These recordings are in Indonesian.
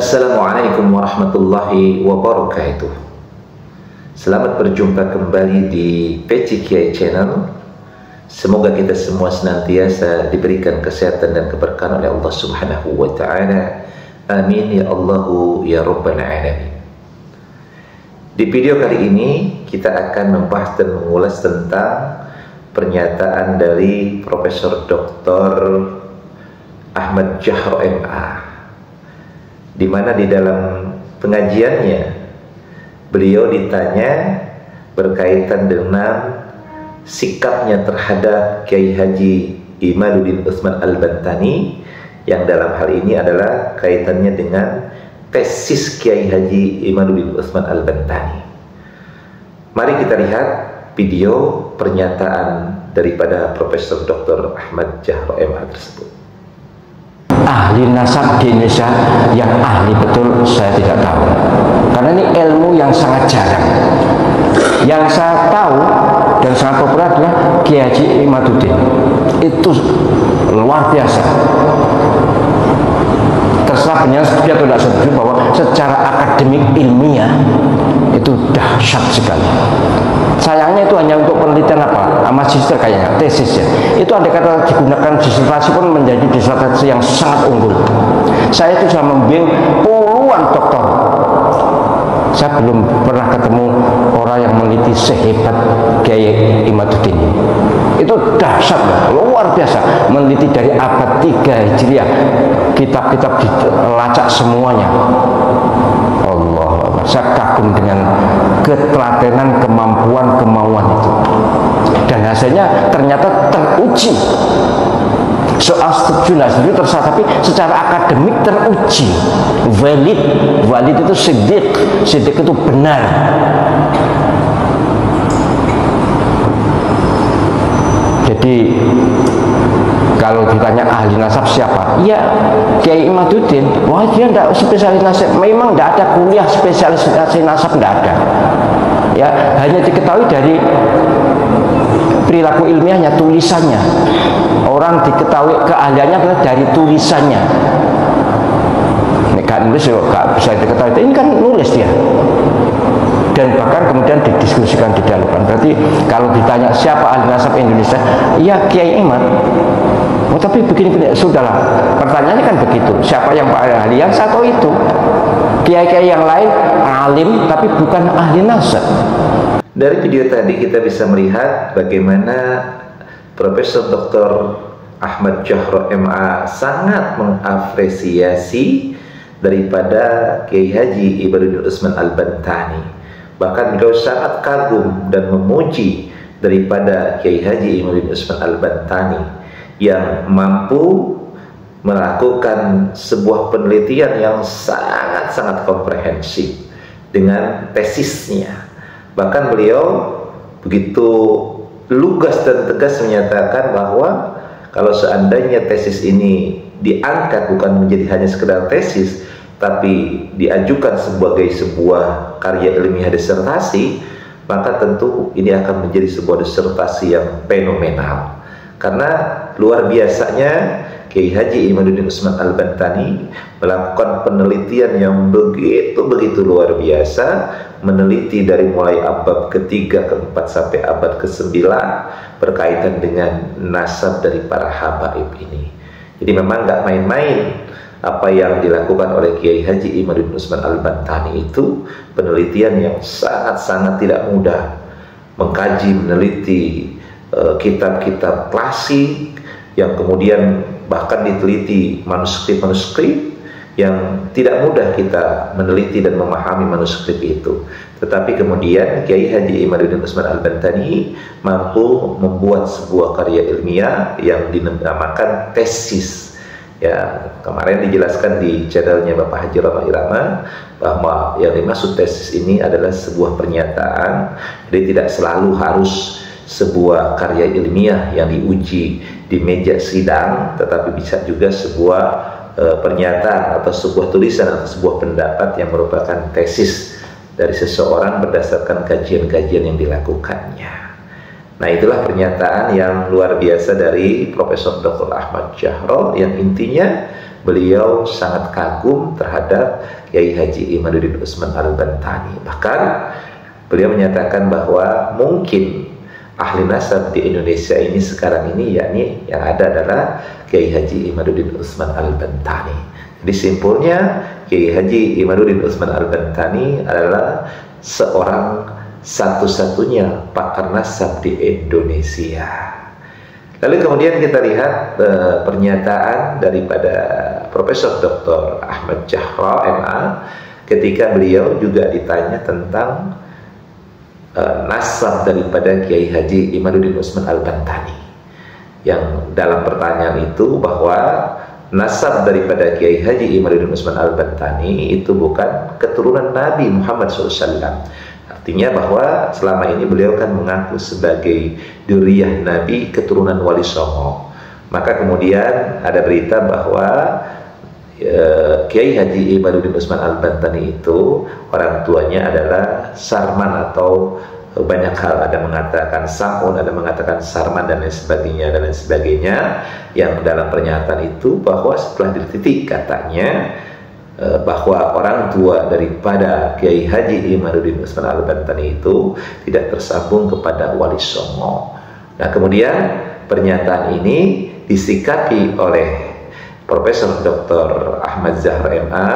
Assalamualaikum warahmatullahi wabarakatuh. Selamat berjumpa kembali di Peci Kiai Channel. Semoga kita semua senantiasa diberikan kesehatan dan keberkahan oleh Allah Subhanahu wa Ta'ala. Amin ya Allahu ya Rabbal Alamin. Di video kali ini kita akan membahas dan mengulas tentang pernyataan dari Profesor Dr. Ahmad Jahro MA, di mana di dalam pengajiannya beliau ditanya berkaitan dengan sikapnya terhadap Kiai Haji Imaduddin Utsman Al-Bantani, yang dalam hal ini adalah kaitannya dengan tesis Kiai Haji Imaduddin Utsman Al-Bantani. Mari kita lihat video pernyataan daripada Profesor Dr. Ahmad Jahro MA tersebut. Ahli nasab di Indonesia yang ahli betul saya tidak tahu, karena ini ilmu yang sangat jarang. Yang saya tahu dan sangat populer adalah Kiai Haji Imaduddin. Itu luar biasa. Terserah penyanyi setuju atau tidak setuju bahwa secara akademik ilmiah itu dahsyat sekali. Sayangnya itu hanya untuk penelitian magister kayaknya, tesis ya. Itu andai kata digunakan disertasi pun menjadi disertasi yang sangat unggul. Saya itu sudah membimbing puluhan doktor. Saya belum pernah ketemu orang yang meneliti sehebat Kiai Imaduddin. Itu dahsyat, luar biasa. Meneliti dari abad 3 Hijriah, kitab-kitab dilacak semuanya. Allah, saya kagum dengan ketelatenan, kemampuan, kemauan itu. Dan hasilnya ternyata teruji. Soal setuju nggak setuju terserah, tapi secara akademik teruji, valid itu siddiq itu benar. Jadi kalau ditanya ahli nasab siapa? Ya Kiai Imaduddin. Wah, dia tidak spesialis nasab. Memang tidak ada kuliah spesialisasi nasab, tidak ada. Ya, hanya diketahui dari perilaku ilmiahnya, tulisannya. Orang diketahui keahliannya adalah dari tulisannya. Ini kan nulis, nggak bisa diketahui. Ini kan nulis dia. Dan bahkan kemudian didiskusikan, didialogkan. Berarti kalau ditanya siapa ahli nasab Indonesia, ya Kiai Imad. Oh, tapi begini, sudahlah. Pertanyaannya kan begitu. Siapa yang ahli? Yang satu itu. Kiai-kiai yang lain alim tapi bukan ahli nasab. Dari video tadi kita bisa melihat bagaimana Profesor Dr. Ahmad Jahro MA sangat mengapresiasi daripada Kiai Haji Imaduddin Utsman Al-Bantani. Bahkan beliau sangat kagum dan memuji daripada Kiai Haji Imaduddin Utsman Al-Bantani yang mampu melakukan sebuah penelitian yang sangat-sangat komprehensif dengan tesisnya. Bahkan beliau begitu lugas dan tegas menyatakan bahwa kalau seandainya tesis ini diangkat bukan menjadi hanya sekedar tesis, tapi diajukan sebagai sebuah karya ilmiah disertasi, maka tentu ini akan menjadi sebuah disertasi yang fenomenal. Karena luar biasanya Kiai Haji Imaduddin Utsman Al-Bantani melakukan penelitian yang begitu luar biasa, meneliti dari mulai abad ke-3, ke-4 sampai abad ke-9 berkaitan dengan nasab dari para habaib ini. Jadi memang nggak main-main apa yang dilakukan oleh Kiai Haji Imaduddin Utsman Al-Bantani. Itu penelitian yang sangat-sangat tidak mudah, mengkaji, meneliti kitab-kitab klasik yang kemudian bahkan diteliti manuskrip-manuskrip yang tidak mudah kita meneliti dan memahami manuskrip itu. Tetapi kemudian Kiai Haji Imaduddin Utsman Al-Bantani mampu membuat sebuah karya ilmiah yang dinamakan tesis. Ya, kemarin dijelaskan di channelnya Bapak Haji Roma Irama bahwa yang dimaksud tesis ini adalah sebuah pernyataan. Jadi tidak selalu harus sebuah karya ilmiah yang diuji di meja sidang, tetapi bisa juga sebuah pernyataan atau sebuah tulisan atau sebuah pendapat yang merupakan tesis dari seseorang berdasarkan kajian-kajian yang dilakukannya. Nah, itulah pernyataan yang luar biasa dari Profesor Dr. Ahmad Jahro yang intinya beliau sangat kagum terhadap Kiai Haji Imaduddin Usman Al-Bantani. Bahkan beliau menyatakan bahwa mungkin ahli nasab di Indonesia ini sekarang ini, yakni yang ada adalah Kiai Haji Imaduddin Usman Al-Bantani. Jadi simpulnya, Kiai Haji Imaduddin Usman Al-Bantani adalah seorang satu-satunya pakar nasab di Indonesia. Lalu kemudian kita lihat pernyataan daripada Profesor Dr. Ahmad Jahra MA ketika beliau juga ditanya tentang nasab daripada Kiai Haji Imaduddin Usman Al-Bantani, yang dalam pertanyaan itu bahwa nasab daripada Kiai Haji Imaduddin Usman Al-Bantani itu bukan keturunan Nabi Muhammad SAW. Artinya bahwa selama ini beliau kan mengaku sebagai duriyah Nabi keturunan Wali Songo. Maka kemudian ada berita bahwa Kiai Haji Imaduddin Usman Al-Bantani itu orang tuanya adalah Sarman, atau banyak hal, ada mengatakan Samun, ada mengatakan Sarman, dan lain sebagainya dan lain sebagainya. Yang dalam pernyataan itu bahwa setelah dititik katanya bahwa orang tua daripada Kiai Haji Imaduddin Usman Al-Bantani itu tidak tersambung kepada Wali Songo. Nah, kemudian pernyataan ini disikapi oleh Profesor Dr. Ahmad Zahra MA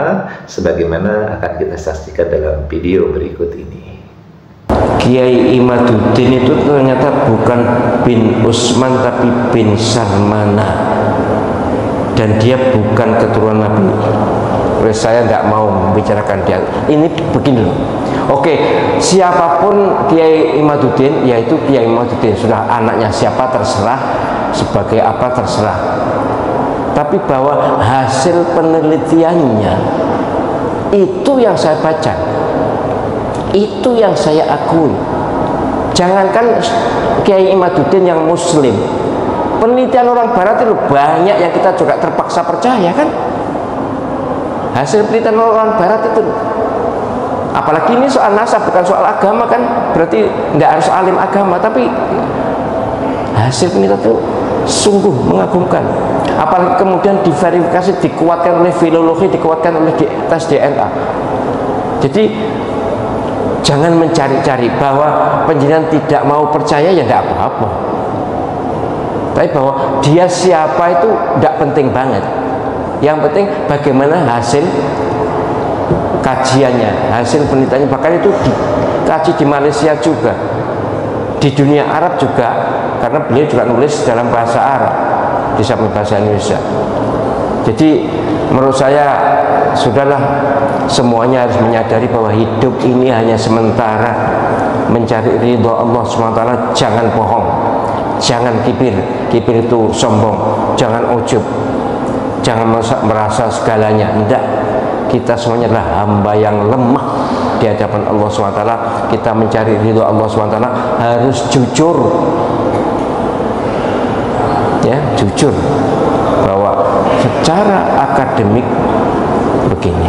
sebagaimana akan kita saksikan dalam video berikut ini. Kiai Imaduddin itu ternyata bukan bin Usman tapi bin Sarmana, dan dia bukan keturunan Nabi. Saya tidak mau membicarakan dia. Ini begini loh. Oke, siapapun Kiai Imaduddin, yaitu Kiai Imaduddin, sudah anaknya siapa terserah, sebagai apa terserah. Tapi bahwa hasil penelitiannya itu yang saya baca, itu yang saya akui. Jangankan Kiai Imaduddin yang Muslim, penelitian orang Barat itu banyak yang kita juga terpaksa percaya kan. Hasil penelitian orang Barat itu, apalagi ini soal nasab, bukan soal agama kan, berarti nggak harus alim agama, tapi hasil penelitian itu sungguh mengagumkan. Apalagi kemudian diverifikasi, dikuatkan oleh filologi, dikuatkan oleh tes DNA. Jadi jangan mencari-cari bahwa penjenengan tidak mau percaya, ya tidak apa-apa. Tapi bahwa dia siapa itu tidak penting banget. Yang penting bagaimana hasil kajiannya, hasil penelitiannya. Bahkan itu dikaji di Malaysia juga, di dunia Arab juga, karena beliau juga nulis dalam bahasa Arab di samping bahasa Indonesia. Jadi menurut saya sudahlah, semuanya harus menyadari bahwa hidup ini hanya sementara. Mencari ridho Allah SWT, jangan bohong, jangan kibir. Kibir itu sombong, jangan ujub, jangan merasa segalanya. Tidak, kita semuanya adalah hamba yang lemah di hadapan Allah SWT. Kita mencari ridho Allah SWT harus jujur, ya, jujur bahwa secara akademik begini.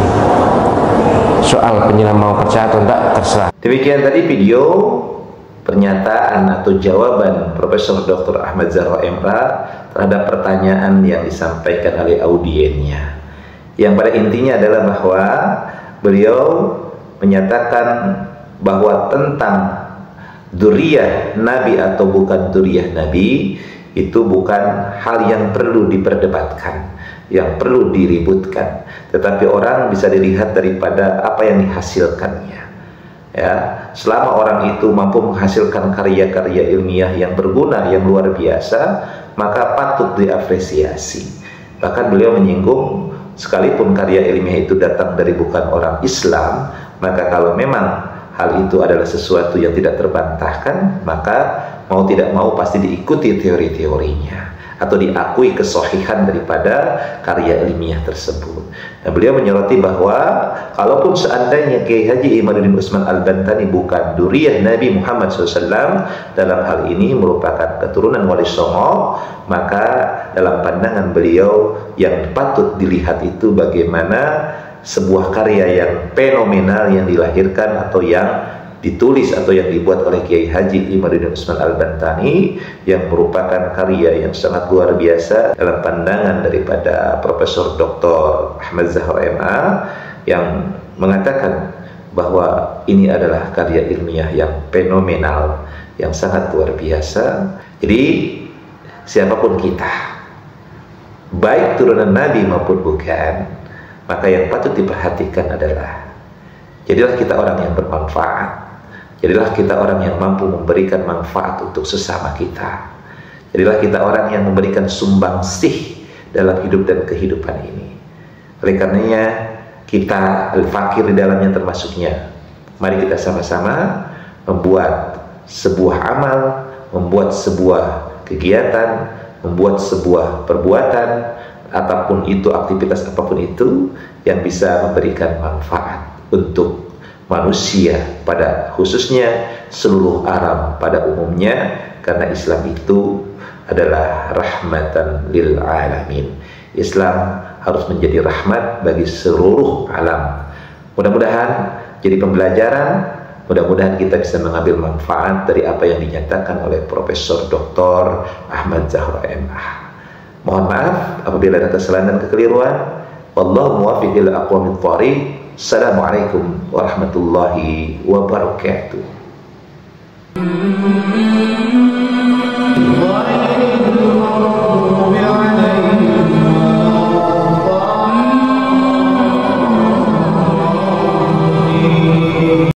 Soal penjelasan mau percaya atau tidak terserah. Demikian tadi video pernyataan atau jawaban Profesor Dr. Ahmad Zahra MA terhadap pertanyaan yang disampaikan oleh audiennya, yang pada intinya adalah bahwa beliau menyatakan bahwa tentang duriyah Nabi atau bukan duriyah Nabi itu bukan hal yang perlu diperdebatkan, yang perlu diributkan, tetapi orang bisa dilihat daripada apa yang dihasilkannya. Ya, selama orang itu mampu menghasilkan karya-karya ilmiah yang berguna, yang luar biasa, maka patut diapresiasi. Bahkan beliau menyinggung, sekalipun karya ilmiah itu datang dari bukan orang Islam, maka kalau memang hal itu adalah sesuatu yang tidak terbantahkan, maka mau tidak mau pasti diikuti teori-teorinya atau diakui kesohihan daripada karya ilmiah tersebut. Dan beliau menyoroti bahwa kalaupun seandainya Kiai Haji Imaduddin Usman Al-Bantani bukan duriyah Nabi Muhammad SAW, dalam hal ini merupakan keturunan Wali Songo, maka dalam pandangan beliau yang patut dilihat itu bagaimana sebuah karya yang fenomenal yang dilahirkan atau yang ditulis atau yang dibuat oleh Kiai Haji Imaduddin Usman Al-Bantani, yang merupakan karya yang sangat luar biasa dalam pandangan daripada Profesor Dr. Ahmad Zahra MA, yang mengatakan bahwa ini adalah karya ilmiah yang fenomenal, yang sangat luar biasa. Jadi siapapun kita, baik turunan Nabi maupun bukan, maka yang patut diperhatikan adalah jadilah kita orang yang bermanfaat. Jadilah kita orang yang mampu memberikan manfaat untuk sesama kita. Jadilah kita orang yang memberikan sumbangsih dalam hidup dan kehidupan ini. Oleh karenanya, kita al-fakir di dalamnya termasuknya. Mari kita sama-sama membuat sebuah amal, membuat sebuah kegiatan, membuat sebuah perbuatan, apapun itu, aktivitas apapun itu, yang bisa memberikan manfaat untuk manusia pada khususnya, seluruh alam pada umumnya, karena Islam itu adalah rahmatan lil alamin. Islam harus menjadi rahmat bagi seluruh alam. Mudah-mudahan jadi pembelajaran, mudah-mudahan kita bisa mengambil manfaat dari apa yang dinyatakan oleh Profesor Dr. Ahmad Zahra MA. Mohon maaf apabila ada kesalahan dan kekeliruan. Wallahu muwaffiq ila aqwamit thoriq. Assalamualaikum warahmatullahi wabarakatuh.